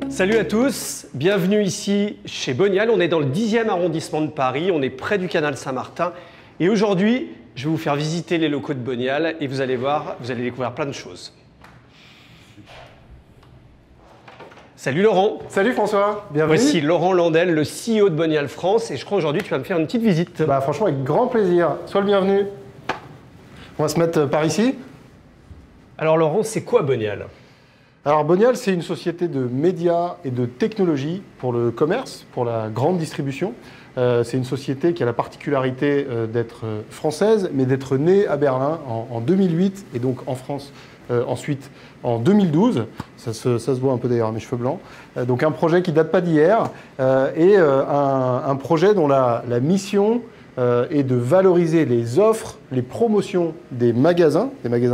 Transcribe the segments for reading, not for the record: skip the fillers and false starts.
Salut à tous, bienvenue ici chez Bonial. On est dans le 10e arrondissement de Paris, on est près du canal Saint-Martin. Et aujourd'hui, je vais vous faire visiter les locaux de Bonial et vous allez voir, vous allez découvrir plein de choses. Salut Laurent. Salut François, bienvenue. Voici Laurent Landel, le CEO de Bonial France, et je crois aujourd'hui tu vas me faire une petite visite. Bah franchement avec grand plaisir, sois le bienvenu. On va se mettre par ici. Alors Laurent, c'est quoi Bonial ? Alors Bonial, c'est une société de médias et de technologie pour le commerce, pour la grande distribution. C'est une société qui a la particularité d'être française, mais d'être née à Berlin en 2008 et donc en France ensuite en 2012. Ça se voit un peu d'ailleurs à mes cheveux blancs. Donc un projet qui date pas d'hier et un projet dont la mission est de valoriser les offres, les promotions des magasins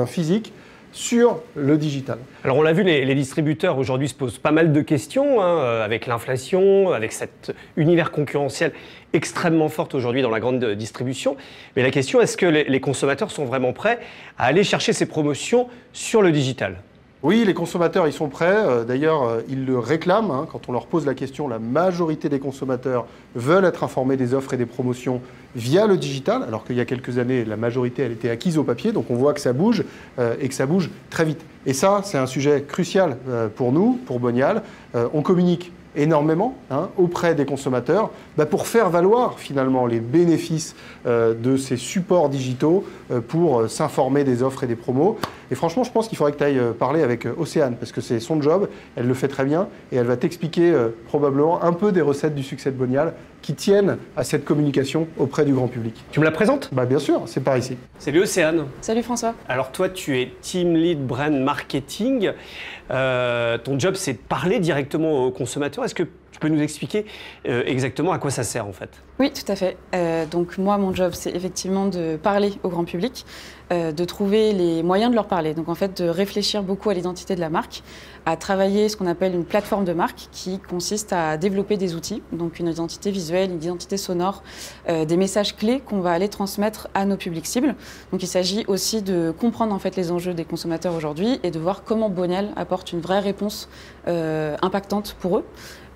physiques sur le digital. Alors on l'a vu, les distributeurs aujourd'hui se posent pas mal de questions avec l'inflation, avec cet univers concurrentiel extrêmement fort aujourd'hui dans la grande distribution. Mais la question, est-ce que les consommateurs sont vraiment prêts à aller chercher ces promotions sur le digital ? Oui, les consommateurs, ils sont prêts. D'ailleurs, ils le réclament. Quand on leur pose la question, la majorité des consommateurs veulent être informés des offres et des promotions via le digital, alors qu'il y a quelques années, la majorité, elle était acquise au papier. Donc, on voit que ça bouge et que ça bouge très vite. Et ça, c'est un sujet crucial pour nous, pour Bonial. On communique énormément auprès des consommateurs pour faire valoir finalement les bénéfices de ces supports digitaux pour s'informer des offres et des promos. Et franchement, je pense qu'il faudrait que tu ailles parler avec Océane parce que c'est son job, elle le fait très bien et elle va t'expliquer probablement un peu des recettes du succès de Bonial qui tiennent à cette communication auprès du grand public. Tu me la présentes ? Bien sûr, c'est par ici. Salut Océane. Salut François. Alors toi, tu es Team Lead Brand Marketing. Ton job, c'est de parler directement aux consommateurs. Est-ce que tu peux nous expliquer exactement à quoi ça sert en fait ? Oui, tout à fait. Donc moi, mon job, c'est effectivement de parler au grand public, de trouver les moyens de leur parler. Donc en fait, de réfléchir beaucoup à l'identité de la marque, à travailler ce qu'on appelle une plateforme de marque qui consiste à développer des outils, donc une identité visuelle, une identité sonore, des messages clés qu'on va aller transmettre à nos publics cibles. Donc il s'agit aussi de comprendre en fait les enjeux des consommateurs aujourd'hui et de voir comment Bonial apporte une vraie réponse impactante pour eux.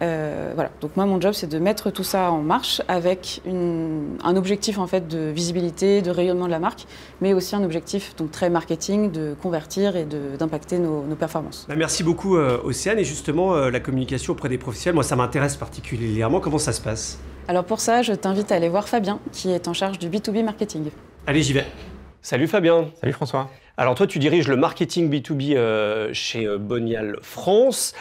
Voilà. Donc moi, mon job, c'est de mettre tout ça en marche avec un objectif en fait de visibilité, de rayonnement de la marque, mais aussi un objectif donc très marketing, de convertir et d'impacter nos performances. Merci beaucoup Océane. Et justement, la communication auprès des professionnels, moi ça m'intéresse particulièrement. Comment ça se passe ? Alors pour ça, je t'invite à aller voir Fabien, qui est en charge du B2B marketing. Allez, j'y vais. Salut Fabien. Salut François. Alors toi, tu diriges le marketing B2B chez Bonial France.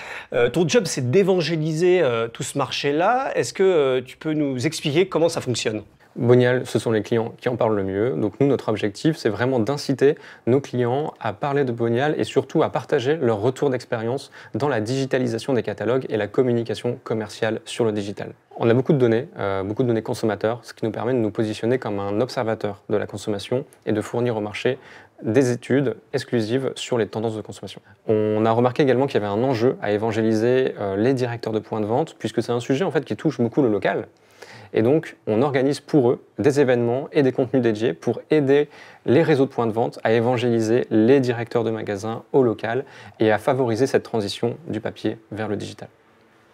Ton job, c'est d'évangéliser tout ce marché-là. Est-ce que tu peux nous expliquer comment ça fonctionne ? Bonial, ce sont les clients qui en parlent le mieux. Donc nous, notre objectif, c'est vraiment d'inciter nos clients à parler de Bonial et surtout à partager leur retour d'expérience dans la digitalisation des catalogues et la communication commerciale sur le digital. On a beaucoup de données consommateurs, ce qui nous permet de nous positionner comme un observateur de la consommation et de fournir au marché des études exclusives sur les tendances de consommation. On a remarqué également qu'il y avait un enjeu à évangéliser les directeurs de points de vente, puisque c'est un sujet en fait qui touche beaucoup le local. Et donc, on organise pour eux des événements et des contenus dédiés pour aider les réseaux de points de vente à évangéliser les directeurs de magasins au local et à favoriser cette transition du papier vers le digital.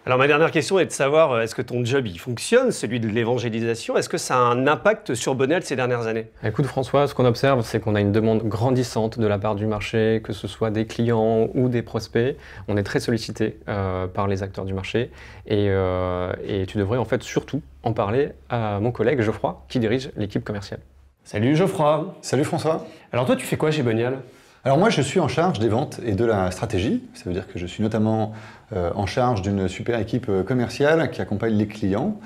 Alors ma dernière question est de savoir, est-ce que ton job il fonctionne, celui de l'évangélisation ? Est-ce que ça a un impact sur Bonial ces dernières années ? Écoute François, ce qu'on observe, c'est qu'on a une demande grandissante de la part du marché, que ce soit des clients ou des prospects. On est très sollicité par les acteurs du marché et tu devrais en fait surtout en parler à mon collègue Geoffroy qui dirige l'équipe commerciale. Salut Geoffroy. Salut François. Alors toi, tu fais quoi chez Bonial ? Alors moi, je suis en charge des ventes et de la stratégie. Ça veut dire que je suis notamment en charge d'une super équipe commerciale qui accompagne les clients.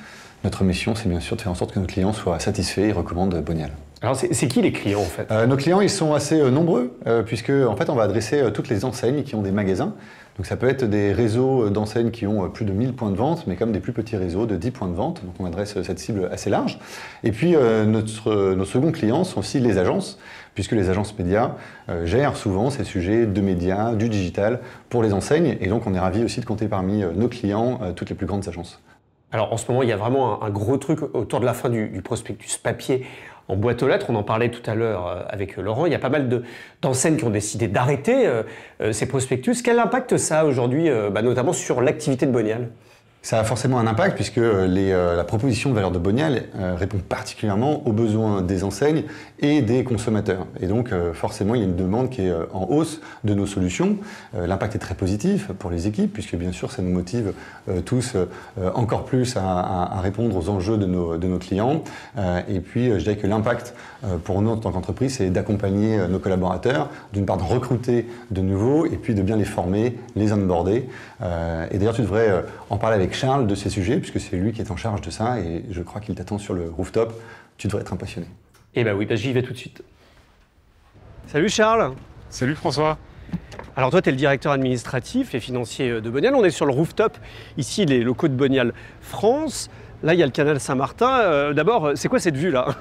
Notre mission, c'est bien sûr de faire en sorte que nos clients soient satisfaits et recommandent Bonial. Alors c'est qui les clients en fait ? Nos clients, ils sont assez nombreux puisque en fait, on va adresser toutes les enseignes qui ont des magasins. Donc ça peut être des réseaux d'enseignes qui ont plus de 1000 points de vente, mais comme des plus petits réseaux de 10 points de vente. Donc on adresse cette cible assez large. Et puis nos seconds clients sont aussi les agences, puisque les agences médias gèrent souvent ces sujets de médias, du digital pour les enseignes. Et donc on est ravis aussi de compter parmi nos clients toutes les plus grandes agences. Alors en ce moment, il y a vraiment un gros truc autour de la fin du prospectus papier en boîte aux lettres. On en parlait tout à l'heure avec Laurent. Il y a pas mal d'enseignes qui ont décidé d'arrêter ces prospectus. Quel impact ça a aujourd'hui, notamment sur l'activité de Bonial ? Ça a forcément un impact puisque la proposition de valeur de Bonial répond particulièrement aux besoins des enseignes et des consommateurs. Et donc forcément il y a une demande qui est en hausse de nos solutions. L'impact est très positif pour les équipes puisque bien sûr ça nous motive tous encore plus à répondre aux enjeux de nos clients. Et puis je dirais que l'impact pour nous en tant qu'entreprise c'est d'accompagner nos collaborateurs, d'une part de recruter de nouveaux et puis de bien les former, les onboarder. Et d'ailleurs tu devrais en parler avec Charles de ces sujets, puisque c'est lui qui est en charge de ça, et je crois qu'il t'attend sur le rooftop. Tu devrais être impressionné. Eh bien oui, j'y vais tout de suite. Salut Charles. Salut François. Alors toi, tu es le directeur administratif et financier de Bonial. On est sur le rooftop, ici les locaux de Bonial France. Là, il y a le canal Saint-Martin. D'abord, c'est quoi cette vue-là ?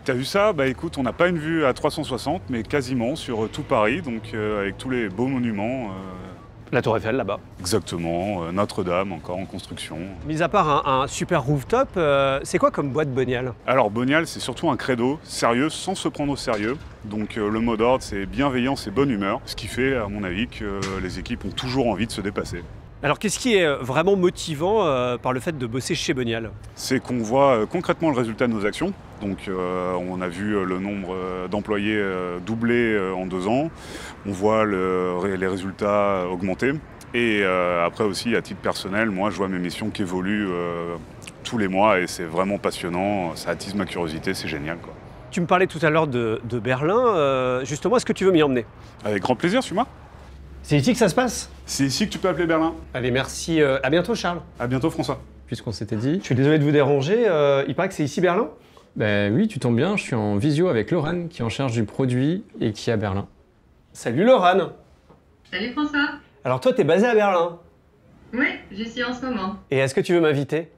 T'as vu ça ? Bah écoute, on n'a pas une vue à 360, mais quasiment sur tout Paris, donc avec tous les beaux monuments. La Tour Eiffel, là-bas. Exactement, Notre-Dame encore en construction. Mis à part un super rooftop, c'est quoi comme boîte Bonial ? Alors Bonial, c'est surtout un credo, sérieux sans se prendre au sérieux. Donc le mot d'ordre, c'est bienveillance et bonne humeur, ce qui fait, à mon avis, que les équipes ont toujours envie de se dépasser. Alors qu'est-ce qui est vraiment motivant par le fait de bosser chez Bonial ? C'est qu'on voit concrètement le résultat de nos actions. Donc on a vu le nombre d'employés doubler en 2 ans. On voit les résultats augmenter. Et après aussi, à titre personnel, moi je vois mes missions qui évoluent tous les mois et c'est vraiment passionnant. Ça attise ma curiosité, c'est génial, quoi. Tu me parlais tout à l'heure de Berlin. Justement, est-ce que tu veux m'y emmener ? Avec grand plaisir, suis-moi. C'est ici que ça se passe ? C'est ici que tu peux appeler Berlin. Allez, merci. À bientôt, Charles. À bientôt, François. Puisqu'on s'était dit. Je suis désolé de vous déranger. Il paraît que c'est ici Berlin ? Ben oui, tu tombes bien, je suis en visio avec Laurent qui est en charge du produit et qui est à Berlin. Salut Laurent. Salut François. Alors toi, t'es basé à Berlin ? Oui, j'y suis en ce moment. Et est-ce que tu veux m'inviter ?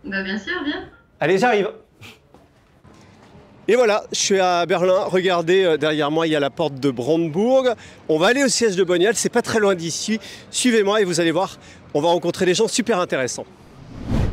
Bah bien sûr, viens. Allez, j'arrive. Et voilà, je suis à Berlin. Regardez, derrière moi, il y a la porte de Brandebourg. On va aller au siège de Bonial, c'est pas très loin d'ici. Suivez-moi et vous allez voir, on va rencontrer des gens super intéressants.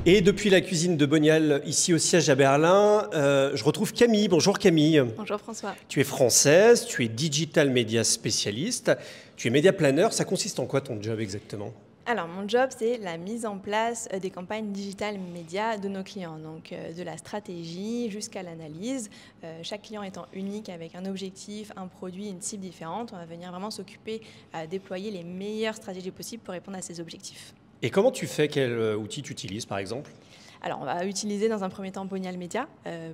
Et depuis la cuisine de Bonial, ici au siège à Berlin, je retrouve Camille. Bonjour Camille. Bonjour François. Tu es française, tu es digital media spécialiste, tu es média planner. Ça consiste en quoi ton job exactement ? Alors mon job, c'est la mise en place des campagnes digital médias de nos clients, donc de la stratégie jusqu'à l'analyse. Chaque client étant unique avec un objectif, un produit, une cible différente, on va venir vraiment s'occuper à déployer les meilleures stratégies possibles pour répondre à ces objectifs. Et comment tu fais ? Quel outil tu utilises par exemple ? Alors, on va utiliser dans un premier temps Bonial Media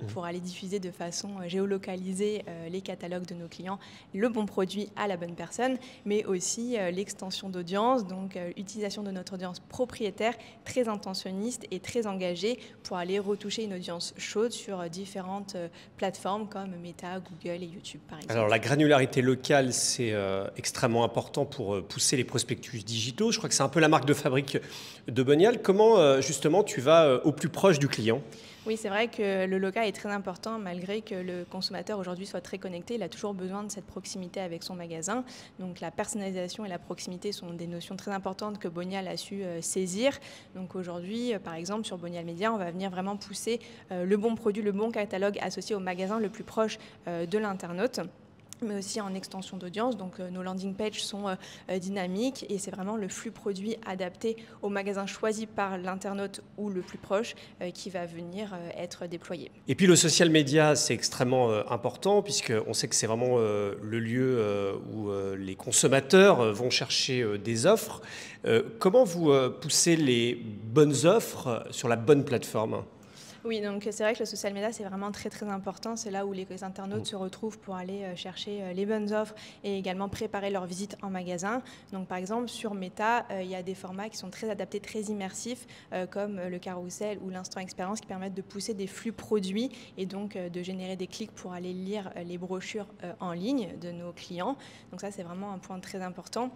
pour aller diffuser de façon géolocalisée les catalogues de nos clients, le bon produit à la bonne personne, mais aussi l'extension d'audience, donc utilisation de notre audience propriétaire, très intentionniste et très engagée pour aller retoucher une audience chaude sur différentes plateformes comme Meta, Google et YouTube par exemple. Alors la granularité locale, c'est extrêmement important pour pousser les prospectus digitaux. Je crois que c'est un peu la marque de fabrique de Bonial. Comment justement tu vas au plus proche du client ? Oui, c'est vrai que le local est très important malgré que le consommateur aujourd'hui soit très connecté. Il a toujours besoin de cette proximité avec son magasin. Donc la personnalisation et la proximité sont des notions très importantes que Bonial a su saisir. Donc aujourd'hui, par exemple, sur Bonial Media, on va venir vraiment pousser le bon produit, le bon catalogue associé au magasin le plus proche de l'internaute, mais aussi en extension d'audience. Donc nos landing pages sont dynamiques et c'est vraiment le flux produit adapté au magasin choisi par l'internaute ou le plus proche qui va venir être déployé. Et puis le social media, c'est extrêmement important puisqu'on sait que c'est vraiment le lieu où les consommateurs vont chercher des offres. Comment vous poussez les bonnes offres sur la bonne plateforme ? Oui, donc c'est vrai que le social media, c'est vraiment très très important. C'est là où les internautes se retrouvent pour aller chercher les bonnes offres et également préparer leur visite en magasin. Donc par exemple, sur Meta, il y a des formats qui sont très adaptés, très immersifs, comme le carrousel ou l'instant expérience qui permettent de pousser des flux produits et donc de générer des clics pour aller lire les brochures en ligne de nos clients. Donc ça, c'est vraiment un point très important.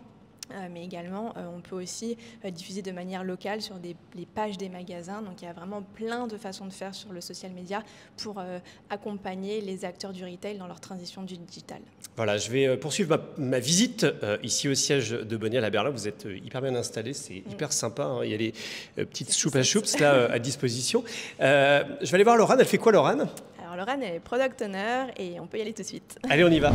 Mais également, on peut aussi diffuser de manière locale sur les pages des magasins. Donc il y a vraiment plein de façons de faire sur le social media pour accompagner les acteurs du retail dans leur transition du digital. Voilà, je vais poursuivre ma visite ici au siège de Bonial à Berlin. Vous êtes hyper bien installés, c'est hyper sympa, hein. Il y a les petites soupes à choups là à disposition. Je vais aller voir Laurent. Elle fait quoi, Laurent ? Alors Alors Laurane est product owner et on peut y aller tout de suite. Allez, on y va.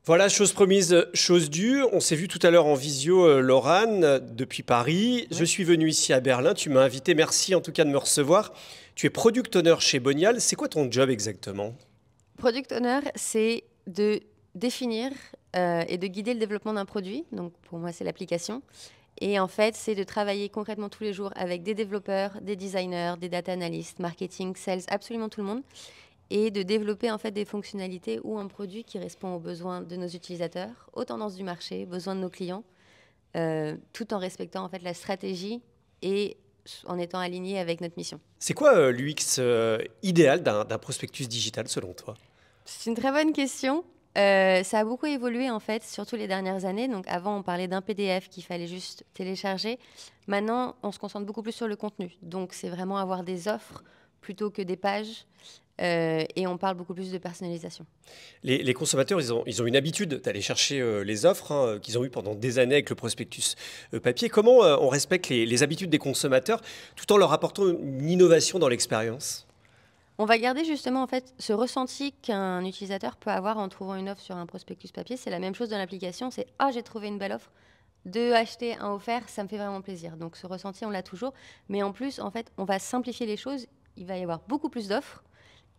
Voilà, chose promise, chose due. On s'est vu tout à l'heure en visio, Laurane, depuis Paris. Je suis venu ici à Berlin. Tu m'as invité. Merci en tout cas de me recevoir. Tu es product owner chez Bonial. C'est quoi ton job exactement? Product owner, c'est de définir et de guider le développement d'un produit. Donc pour moi, c'est l'application. Et en fait, c'est de travailler concrètement tous les jours avec des développeurs, des designers, des data analysts, marketing, sales, absolument tout le monde. Et de développer en fait des fonctionnalités ou un produit qui répond aux besoins de nos utilisateurs, aux tendances du marché, besoins de nos clients, tout en respectant en fait la stratégie et en étant aligné avec notre mission. C'est quoi l'UX idéal d'un prospectus digital selon toi? C'est une très bonne question. Ça a beaucoup évolué en fait, surtout les dernières années. Donc avant, on parlait d'un PDF qu'il fallait juste télécharger. Maintenant, on se concentre beaucoup plus sur le contenu. Donc c'est vraiment avoir des offres plutôt que des pages. Et on parle beaucoup plus de personnalisation. Les consommateurs, ils ont une habitude d'aller chercher les offres qu'ils ont eues pendant des années avec le prospectus papier. Comment on respecte les habitudes des consommateurs tout en leur apportant une innovation dans l'expérience? On va garder justement en fait ce ressenti qu'un utilisateur peut avoir en trouvant une offre sur un prospectus papier. C'est la même chose dans l'application. C'est « Ah, j'ai trouvé une belle offre ». 2 acheter, 1 offert, ça me fait vraiment plaisir. Donc ce ressenti, on l'a toujours. Mais en plus, en fait, on va simplifier les choses. Il va y avoir beaucoup plus d'offres.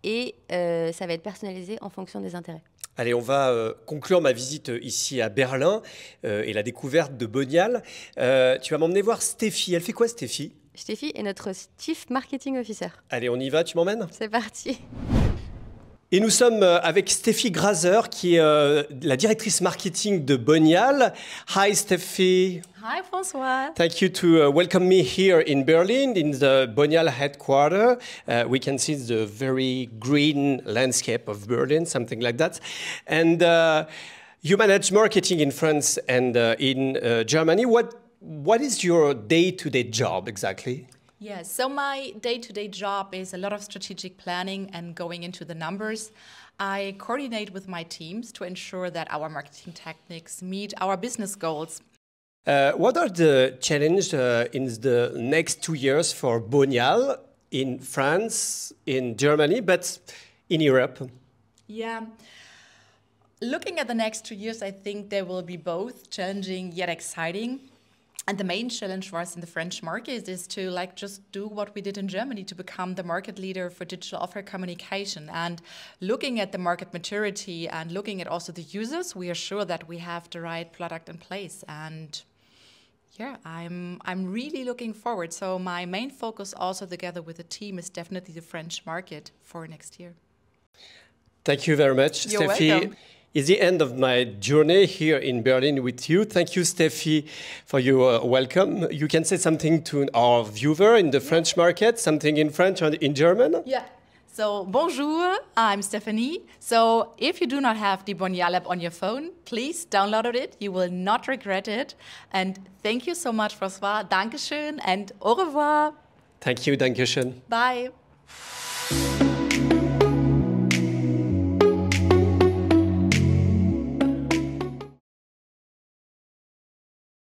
Et ça va être personnalisé en fonction des intérêts. Allez, on va conclure ma visite ici à Berlin et la découverte de Bonial. Tu vas m'emmener voir Stéphie. Elle fait quoi, Stéphie? Stéphie est notre Chief Marketing Officer. Allez, on y va, tu m'emmènes? C'est parti. Et nous sommes avec Stéphie Graser, qui est la directrice marketing de Bonial. Hi, Stéphie. Hi, François. Thank you to welcome me here in Berlin, in the Bonial headquarters. We can see the very green landscape of Berlin, something like that. And you manage marketing in France and in Germany. What is your day-to-day job exactly? Yes, so my day-to-day job is a lot of strategic planning and going into the numbers. I coordinate with my teams to ensure that our marketing techniques meet our business goals. What are the challenges in the next 2 years for Bonial in France, in Germany, but in Europe? Yeah. Looking at the next 2 years, I think they will be both challenging yet exciting. And the main challenge for us in the French market is to just do what we did in Germany to become the market leader for digital offer communication. And looking at the market maturity and looking at also the users, we are sure that we have the right product in place. And yeah, I'm really looking forward. So my main focus also together with the team is definitely the French market for next year. Thank you very much, You're Steffi. welcome. It's the end of my journey here in Berlin with you. Thank you, Steffi, for your welcome. You can say something to our viewer in the French market, something in French or in German? Yeah. So, bonjour, I'm Stephanie. So, if you do not have the Bonial app on your phone, please download it. You will not regret it. And thank you so much, François. Dankeschön and au revoir. Thank you, Dankeschön. Bye.